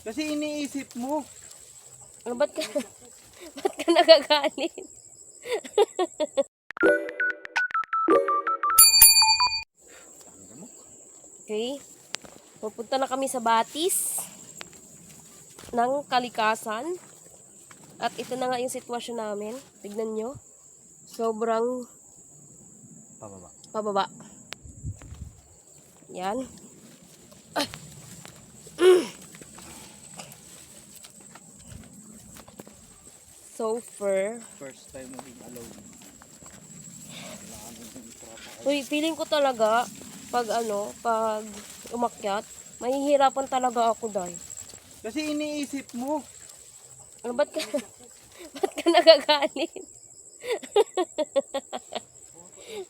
Kasi iniisip mo. Ano, ba't ka nagagalit? Okay. Pupunta na kami sa Batis ng Kalikasan. At ito na nga yung sitwasyon namin. Tignan nyo. Sobrang pababa. Yan. So far. First time mo being alone. Uy, feeling ko talaga pag umakyat, mahihirapan talaga ako, dahil. Kasi iniisip mo. Ano, ba't ka nagagalit?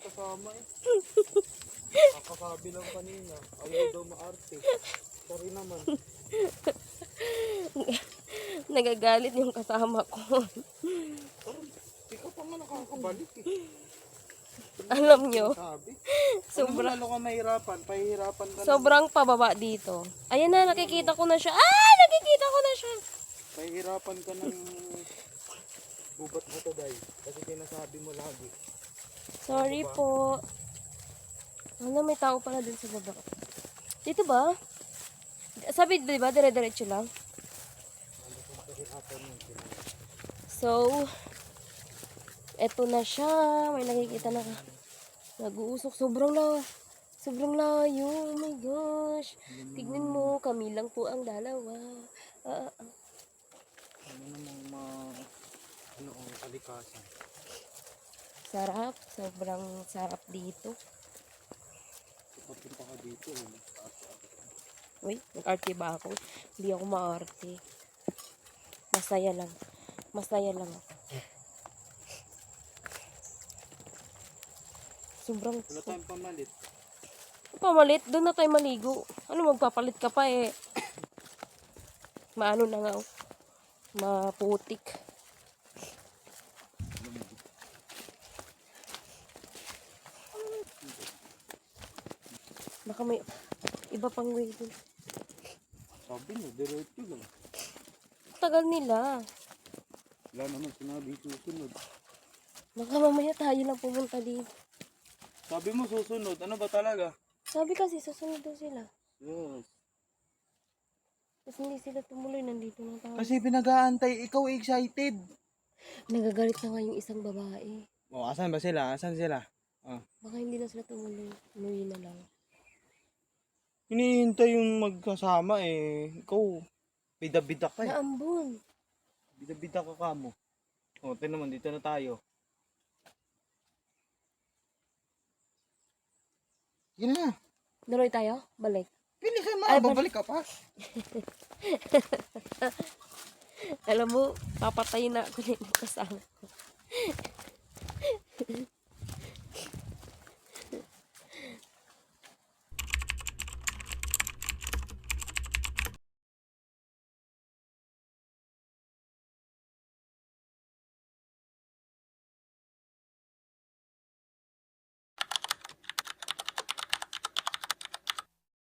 Kasama eh. Kakasabi lang kanina. Ayaw daw maarte. Sorry naman. Nagagalit yung kasama ko. Ikaw pa nga nakakabalik eh. Alam nyo, Sabi. sobrang, Lalo ka mahirapan. Pahihirapan ka na. sobrang pababa dito. Ayan na, nakikita ko na siya. Nakikita ko na siya. Pahihirapan ka ng bubat mo to, Day. Kasi sinasabi mo lagi. Sorry po. Ano, may tao pala dun sa baba. Dito ba? Sabi, di ba, dire-diretso lang? So, eto na siya. May nakikita na nag-uusok. Sobrang layo. Oh my gosh. Tignan mo, kami lang po ang dalawa. Ano namang ang kalikasan. Sarap. Sobrang sarap dito. Papunta ka dito eh. Uy, nag-arte ba ako? Hindi ako ma-arte. Masaya lang. Masaya lang ako. Sobrang... Wala tayong pamalit. Pamalit? Doon na tayo maligo. Ano, magpapalit ka pa eh. Maano na nga oh. Maputik. Baka may iba pang way dun. Sabi mo, diretso lang. Tagal nila. Wala naman sinabi susunod. Baka mamaya tayo lang pumunta dito. Sabi mo susunod, ano ba talaga? Sabi kasi susunod daw sila. Yes. Tapos hindi sila tumuloy, nandito na tayo. Kasi pinag-aantay, ikaw excited. Nagagalit na nga yung isang babae. Oh, asan ba sila? Asan sila? Baka hindi na sila tumuloy. Umuwi na lang. Hinihintay yung magkasama eh. Ikaw, bida-bida ka eh. Naambon. Bida-bida ka mo. O, ito naman, dito na tayo. Sige na. Naroy tayo? Balik. Pilisan mo, Ay, babalik ka pa. Alam mo, papatayin na ako nito kasama ko.